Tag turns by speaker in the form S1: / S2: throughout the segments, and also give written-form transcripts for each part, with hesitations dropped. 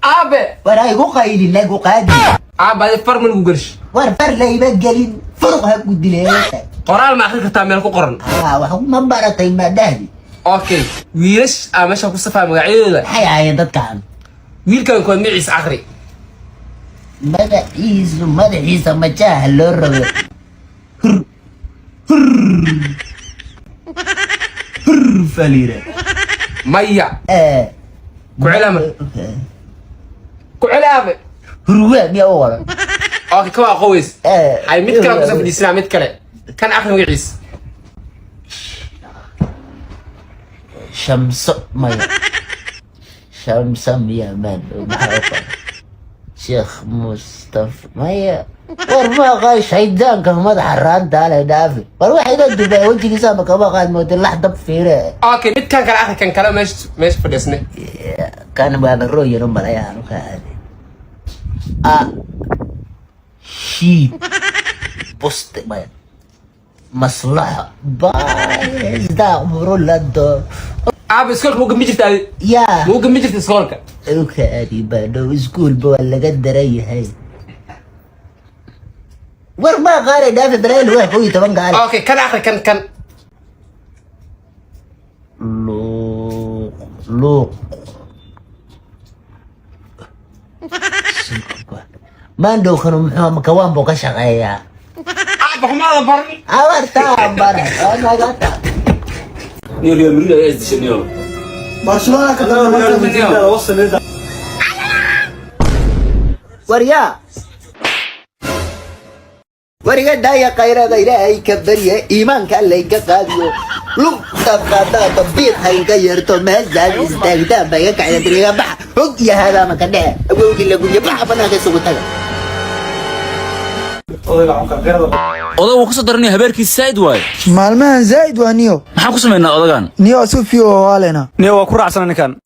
S1: ابي
S2: وراي قايل لك وقادي
S1: ابي فر من وقرش
S2: ورفر لي بقلين فرقها قد لي
S1: قرال ما اخرك تاع مeel ku qoran
S2: وحكم ما برتي ما دهدي
S1: اوكي wiilash meesha ku safaa magacyadooda
S2: حي هاي dadkan
S1: wiilkan kood magaciisa akhri
S2: madaxiisa majaha loo rabo falira
S1: maya ku cilaabe
S2: hurwaa miyaa u wada
S1: اوكي كوا قويس اي mid kale ku safdisnaa mid kale kan akhri magaciisa
S2: shamso maya shamsam ya man sheekh mustafa maya war ma qay shaydaanka madaxa raanta ala dhaafi war waxay la dubay wajigiisa ma kaba qaad moodo lax dab fiire
S1: اوكي mid kan kale akhri kan kale meesh fadhisne
S2: kan baa rooyano malayaan ka aadi شيء بوست مايا مصلحة بايز دا عمرو لدو
S1: ابي سكولك مو قمي جرت
S2: يا
S1: مو قمي جرت سكولك
S2: اوكي بانو سكول بولا قدر اي هاي ور ما غاري دافع برايل وين خوي تبان قال
S1: اوكي كان اخر كان
S2: لو ما عنده خنو مكوان بوكا شقايا
S1: ابا ما برني
S2: اورتا برا انا قاطع
S1: يا مريض يا ازدي شنو
S3: برشلونة كده وصل
S2: وريا دايا قيرا غيرا اي كبريا ايمان كان ليك قاديو لو تبقى تبيت هاي غيرتو مزاج استغدا بيك على دريغا بح حق يا هذا ما كان ابو قال لك بح بنا كسوتها
S4: odagu ku soo daranay habeerkii Said way
S3: maalmahan Zaid waa niyo
S4: maxaan ku sameynaa odagan
S3: niyo Sufio waalena
S5: niyo waa ku raacsan ninkan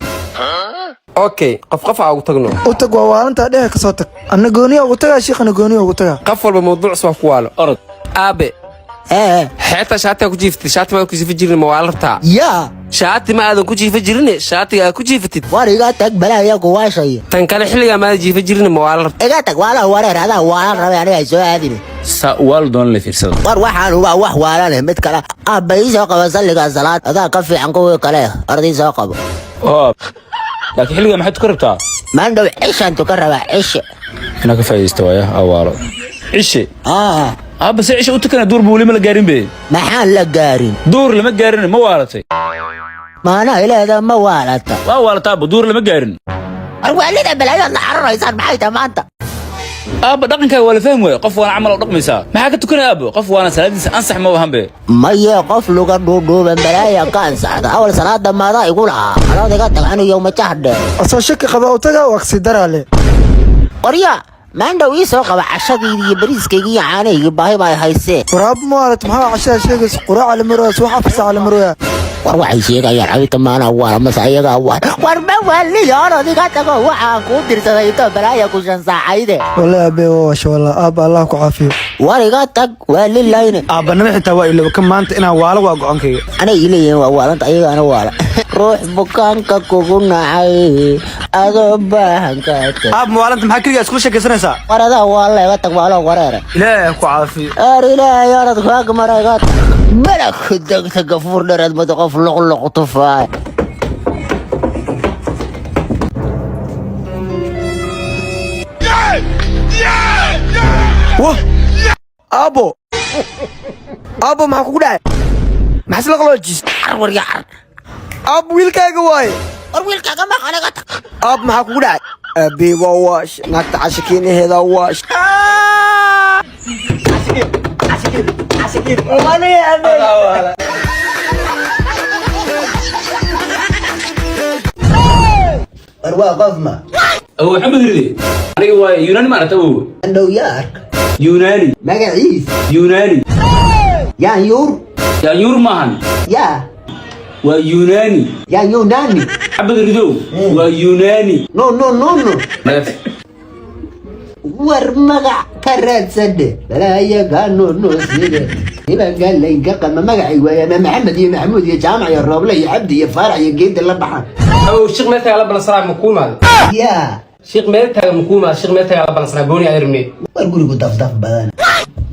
S1: اوكي قف ugu tagno
S3: u tag waa waalinta dhehe ka soo tag anna gooniyo ugu tagaa sheekhana gooniyo ugu tagaa
S1: qaf walba mawduuc soo ku waalo orod aabe حتى شاتي كوجيفتي شاتي ما كوجيف جيرني موالرتا
S2: يا
S1: شاتي ما ادن كوجيف جيرني شاتي كوجيفتي
S2: وريغا تag balaya ku waashay
S1: tan kale xilliga ma jiif jirnay moowalarta
S2: iga tag wala wareerada wala rabay aniga soo aadin
S4: sa wal doon la fiirsado
S2: war waxaan waa wax wala leh mid kale aabay soo qaba salliga salaad adaa ka fiican kuwa kale arday soo qabo
S4: oo laakiin xilliga maxaad ku rabtaa
S2: maan dhaw cishan to ka rabaa cish
S4: ina ka faa'iisto waya awaalo cish بس عيش وتكنا دور بولي ما لقارين به
S2: محل لقارين
S4: دور لما قارين ما والتي
S2: ما انا الى هذا ما والتا
S4: ما والتا دور لما قارين
S2: الوالده بلا يلا حرر يصير محيته ما انت
S4: ابا دقنك ولا فهم وي قف وانا عمل دقميسا ما حاجه تكنا ابو قف وانا سلاديس انصح ما وهم به
S2: ما يقف لو قدو بلايا كان سعد اول صلاه ما دا يقول انا دغت انا يوم تحد
S3: asoo shaki qaba u tagaa waqsi darale
S2: qorya ما عنده ويسو قبع عشادي بريس كيجي عاني باهي باي هايسي
S3: وراب مالت محا عشاء شيغس قراع على مروس وحفص على مرويا
S2: وروح شيغا يا عبيط ما انا اول ما سايغا اول وربا ولي يا انا دي قاتك وحا كو ديرتايتو بلايا كوشان ساعيده
S3: والله ابي واش والله اب الله ku caafiyo
S2: وريغاتك ولي لاين
S5: aba nabi xitaa waa ilo ka maanta inaa waalo waa go'aankayga
S2: انا يلي والله ايغا انا والا روح bukaanka kugu nacay adoo baahan ka tag
S5: ab maalanta maxaa kaliya isku sheekaysanaysaa
S2: warada wallahi ga tag waalo wareere
S5: ilaahay ku caafiyo
S2: ilaahay ya rad kaag maraygat بلا خدك تقفور درد ما تقف لق طفاي
S5: واه ابو ابو ما ku dhaay maxaa la qaloojiis
S2: arwar ya
S5: ab wiilkaaga waay
S2: wiilkaaga ma qanagat
S5: ab maxaa ku dhaay abi waash naagta cashikiinaheeda waash عسكير وماني أبي
S2: أرواح قفمة
S4: هو محمد ريدي انا هو يوناني ما تو
S2: نيويورك
S4: يوناني
S2: مقعيس
S4: يوناني
S2: يا يور
S4: يا يور ماهن
S2: يا
S4: ويوناني
S2: يا يوناني
S4: محمد ريدو ويوناني
S2: نو نو نو نو ورمغع كرات سد لا يقانو نوسيده إذا قال لي قام مقعي ويا محمد يا محمود يا جامع يا الرابله يا عبدي يا فرع يا جيد اللبحه
S1: او الشيخ متى على بلا صراحه مكون هذا
S2: يا
S1: شيخ ميلتها مكومة شيخ ميلتها بلصنا بوني أرمي
S2: والقولي قد ضف بدانا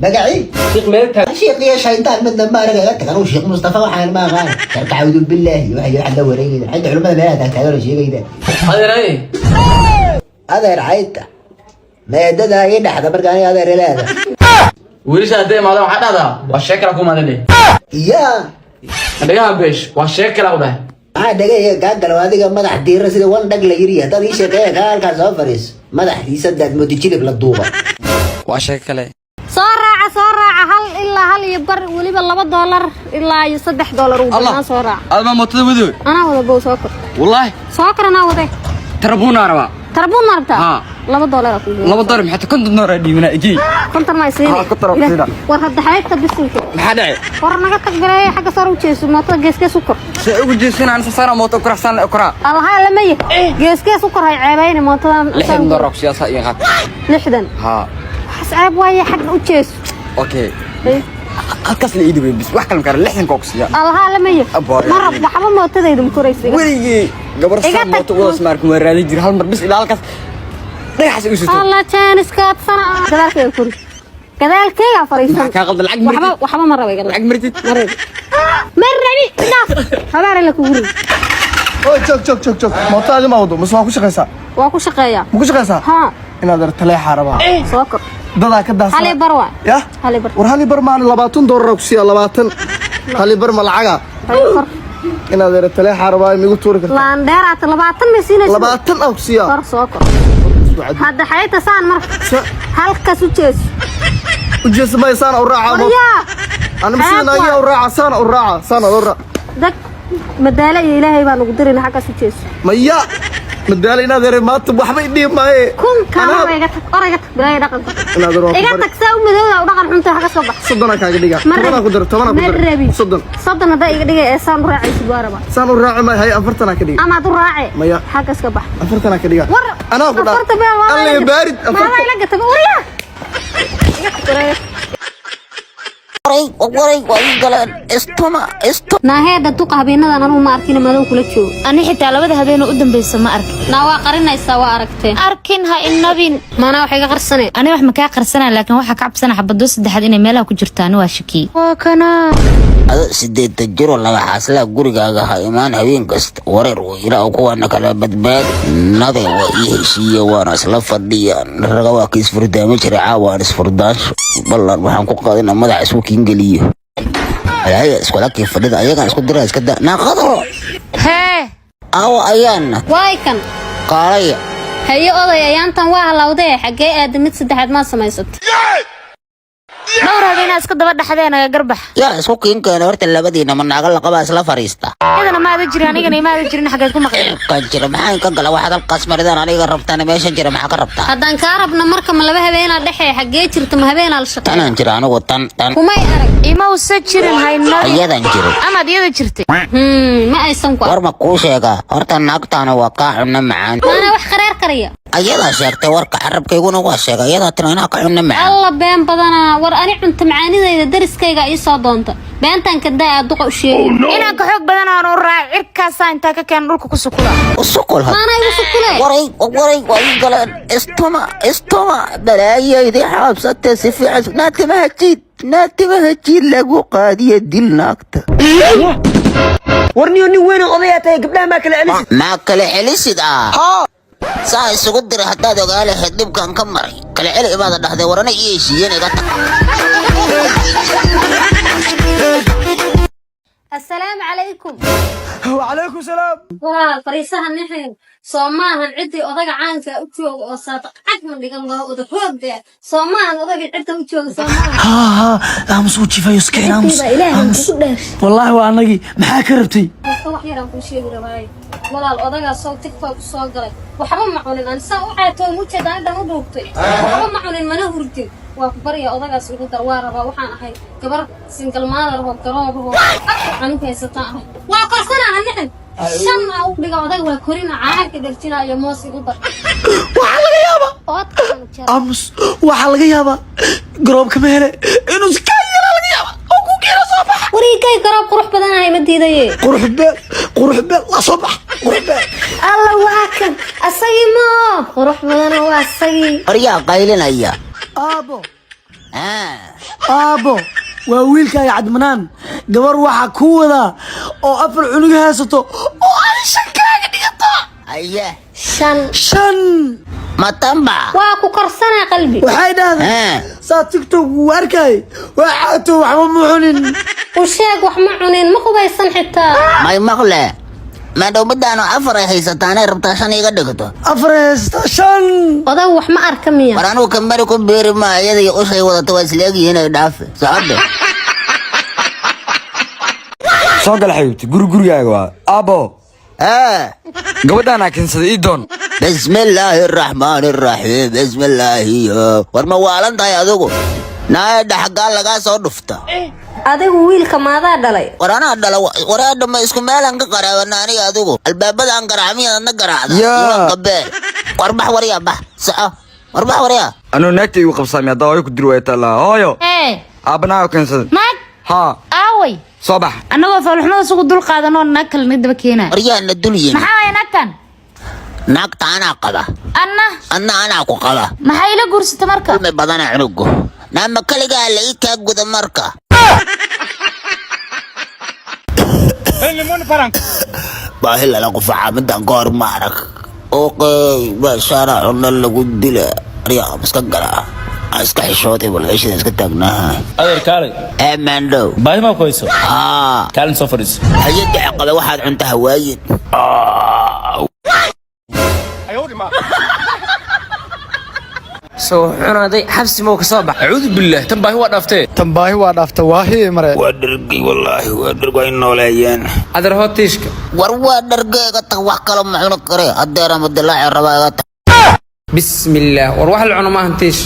S2: بقعي
S1: شيخ ميلتها
S2: شيخ يا شيطان من ما رجعت كانوا شيخ مصطفى وحنا ما غان تعوذ بالله واحد حد وريني حد علماء ما تعالوا شيء كده
S1: هذا رأي
S2: هذا رعايته ما يدد هاي نحن برجعني هذا رلاده
S4: وليش هدي ما دام حدا والشكل أكون مدني
S2: يا
S4: أنا بيش والشكل أقول
S2: دقيقة قاعد لو هذه ما راح تدير رسل وان دق ليري هذا ايش كده قال كازوفريس ما راح يصدق مديتشيلك للضوبة
S1: وشكله
S6: صراع هل إلا هل يبر وليب $2 إلا يصدح $1 وبنا صراع
S1: أنا ما تدودون
S6: أنا وذا بو سكر
S1: والله
S6: سكر أنا وذا
S1: تربونا ربا
S6: تربون نربتا $2 أقول
S1: $2 حتى كنت نردي من أجي
S6: كنت ما يصير
S1: كنت رفضنا
S6: ورهد حياتك بسنك
S1: محدع
S6: ورنا قتك بلاي حاجة صاروا تشيس ما تجيس كي سكر
S1: سأقول جيسين عن سارة موتو كرسان أكرا
S6: الله لما جيس كي سكر هاي عيبين ما تان
S1: لحن درك سياسة يغط
S6: لحدن
S1: ها
S6: حساب ويا حق وتشيس
S1: أوكي halkaas la iidibay bis wax kale kar lixdan koksiya
S6: الله لما مرة وحبا ما تديدم كوريسي
S1: weligii gabar saan mooto wada smaarku waa raadin jir hal mar bis ilaa halkaas dhagax isu soo
S6: الله تانسكات سنة كذلك يكون كذلك يا فريسان
S1: ka qaldan lacag martid
S6: وحبا مرة ويقال
S1: lacag martid
S6: مرة ناس هبار لك وري
S3: joog mootaadi ma wado mise waa ku shaqaysaa
S6: واكو شقيا
S3: ma ku shaqaysaa
S6: ها
S3: inaad artaleexa rabaa
S6: سوكر
S3: dadaa ka daasa
S6: هالي بروا
S3: ya
S6: هالي بر
S3: war hali bar maan $20 ku siiya 20 hali bar ma lacaga inaad artaleexa rabaa migu tuuri kartaa
S6: لان ديرات 20 مسينة
S3: 20 ku siiya
S6: بر سوكر هذا حياته سان مر هالك سوتشيس
S3: ujeesmaysan u raaca
S6: يا
S3: ana misinaaya u raaca sana u raaca
S6: دك مدالة إلهي بان قدرنا حاجة سوتشيس
S3: maya madaal inaad yare maanta waxba idhiib maaye
S6: كون كامل أرجعت بلاي دقن
S3: inaad roo
S6: إيجا تكساو مدولا ودقن حنت حاجة صبح
S3: صدنا kaaga dhiga toban ku dar
S6: مربي
S3: صدن
S6: صدنا ده إيجا إنسان راعي سبارة
S3: saan u raaci ma hay 40 ka dhiga
S6: أما دو راعي
S3: ميا.
S6: حاجة صبح
S3: 40 ka dhiga
S6: أنا
S3: أقول
S6: أفرت بيا
S3: الله يبارد
S6: ما هاي لقى تقول يا ناهيدا توقع بيننا أنا ما أركين ما لو كل شيء
S7: أنا حتى لو بدها بينه قدام بيس ما أرك
S6: نوا قرنا يسوى أركتين
S7: أركنها النبي
S6: ما أنا وحاجة قرصنة
S7: أنا wax ma ka qarsanaa laakiin waxa ka cabsana xabado saddexaad inay meelaha ku jirtaan waa shaki
S6: وكنا
S2: هذا سيدة الجرو لما حصل قرقة إيمان هوين قست ورر وإلى أقوانا كلا بدباد نضي وإيه شيء وانا سلفة دي نرغوا كيس فردامج رعا وانس فرداش والله محن قادنا مدع سوك إنجليه هاي اسكولا كيف فرد أيان اسكو درا اسكدا ناقضوا
S6: هي
S2: أو أيان
S6: وايكن
S2: قارية
S6: هي أضي أيانتان واها لوضي حقي أدمت سدحات ما سميست
S7: dhowr habeen iska daba dhaxdeena garbax
S2: يا سوك إنك نورت اللبدينا من أقل قباس لا فريستا
S7: idana ma ada jirin anigana ma ada jirin xageed ku maqlay
S2: كان جرى معاي كان قال واحد القسمر إذا أنا قربت أنا ماشي جرى معك قربتها
S6: haddaan kaa rabna marka ma laba habeenaa dhexe xaggee jirta ma habeenaa la shaqeeya
S2: أنا جرى أنا وطن
S6: kumay arag
S7: ima usa jirin haynabi
S2: أيضا جرى
S7: ama iyada jirtay
S6: ma aysan ku arag
S2: ورما كوشيكا هرتا ناقتانا وقاعنا معان
S6: maana wax qareer kariya
S2: أيضا شيكتا وركا عربك يقولون واشيكا أيضا تنانا قاعنا معان
S6: alla been badanaa war ani cunta macaanidayda dariskayga ii soo doonta beentan ka daa duqa u sheegay
S7: inaan ka xoog badan aan u raac cirkaas inta ka keen dhulka ku sukula
S2: وسكول هذا
S6: maana igu sukule
S2: وري قال استوما بلايا إذا حابسة سفي عز ناتي ما هجيد لقو قادية ديل ناقتا
S5: warniyo nin weyn oo odaya tahay gabdhaha ma kala celis
S2: ما كلا حليسد ساي سقدر حتى قال حدب كان كمري كلا علي إبادة ده ورنا إيشي يعني قطع
S6: assalaamu calaykum
S3: وعليكم السلام
S6: waa fariisaha nixin soomaahan ciddii odaga caanka u jooga oo saata cagma dhigan loo oda hoogdee soomaahan odaga cidda u jooga soomaahan
S3: aamus u jifayo iskeen aamus
S6: baa ilaahay kugu dheer
S3: wallaahi waa anagii maxaa ka rabtay
S6: wax yaraan kuu sheegi rabaaye walaal odagaas soo tiktok soo galay waxba ma cunin aan saa u caatoo mujeeda dhan u dhuugtay waxba ma cunin mana hurdin waa ku barya odagaas ugu dar waa rabaa waxaan ahay gabar single mother oo garoob oo anigu haysataan ahay waa qarsanaha nixin shan u dhiga odag waa korina caanka dharjinaayo moos igu dar
S3: waxaa laga yaabaa aamus waxaa laga yaabaa garoobka meele inuu iskaa yara laga yaabaa oo ku geera soo baxa
S6: warigay garoob qurux badanahay ma diidaye
S3: qurux beel la soo baxa
S6: الله واكن أسقي ما قروح بدنا وأسقي
S2: أريا قايلين أيا
S3: aabo aabo waa wiilkaaga cadmanaan gabar waxaa ku wadaa oo afar cunug haysato oo aan shankaaga dhigato
S2: أيا
S3: shan
S2: ما تنبع
S6: واكو كرسنا قلبي
S3: waxay dhahdeen saa tiktok uu arkay waa caato waxba ma cunin
S6: وشاق وحما عنين ما قبيصن حتى
S2: ما يمغلى ما دو بدانو أفر هيستاني ربطاشان يقدقتو
S3: afar haysta shan
S6: odag wax ma arkamiya
S2: ورانو كمباركم بيري ما يدي أسي وضطوا سلاقي هنا يدافع صعد
S5: soo gal xaybti gurigaaga waa aabo gabadhaan keensaday ii doon
S2: بسم الله الرحمن الرحيم بسم الله ورما والان تاي أدوكو ناي دحقال لغا سو دفتا
S6: adigu wiilka maadaa dhalay
S2: ورانا دلا ورانا ما اسكو ميلان كقراونا اني أدوكو البابا ان قرعمي ان قرعدا
S5: يا
S2: قبال وربح وريا بح سعه وربح وريا
S5: anuu naagtay igu qabsaamay hadda way ku diri way talaa hooyo aabanaa keensaday
S7: naag
S5: haa
S7: aaway
S5: soo bax
S7: annagoo falxumada isugu dul qaadanoo naag kale nidaba keenaa
S2: وريا ندولين
S7: maxaa waaya naagtan
S2: ناقتا انا قبا انا اكو قبا
S7: maxay la guursata marka
S2: ما بدانا عنقو نعم كلغا ليكا غدا مركا باهي لا قفا مدان قور مارك اوكي بشارع لو ديلا ريا مسكغلا اسك حشوتي ولا ايش اسك تاغنا
S4: adeer kaalay
S2: اماندو
S4: baahi ma qoyso kaalin soo fadhiis
S2: هيدي عقبه واحد عنده هوايد
S1: soo xunaaday xabsi moo ka soo bax
S4: acuudu billah tan baahi waa dhaaftee
S3: tan baahi waa dhaafta waahii mare
S2: ودرقي والله ودرقي نوليان
S1: adar hootiishka
S2: وروا درقي قط wax kala ma cuno kare adeera madalaa rabaa
S1: bismillaah war wax la cuno maahan tiish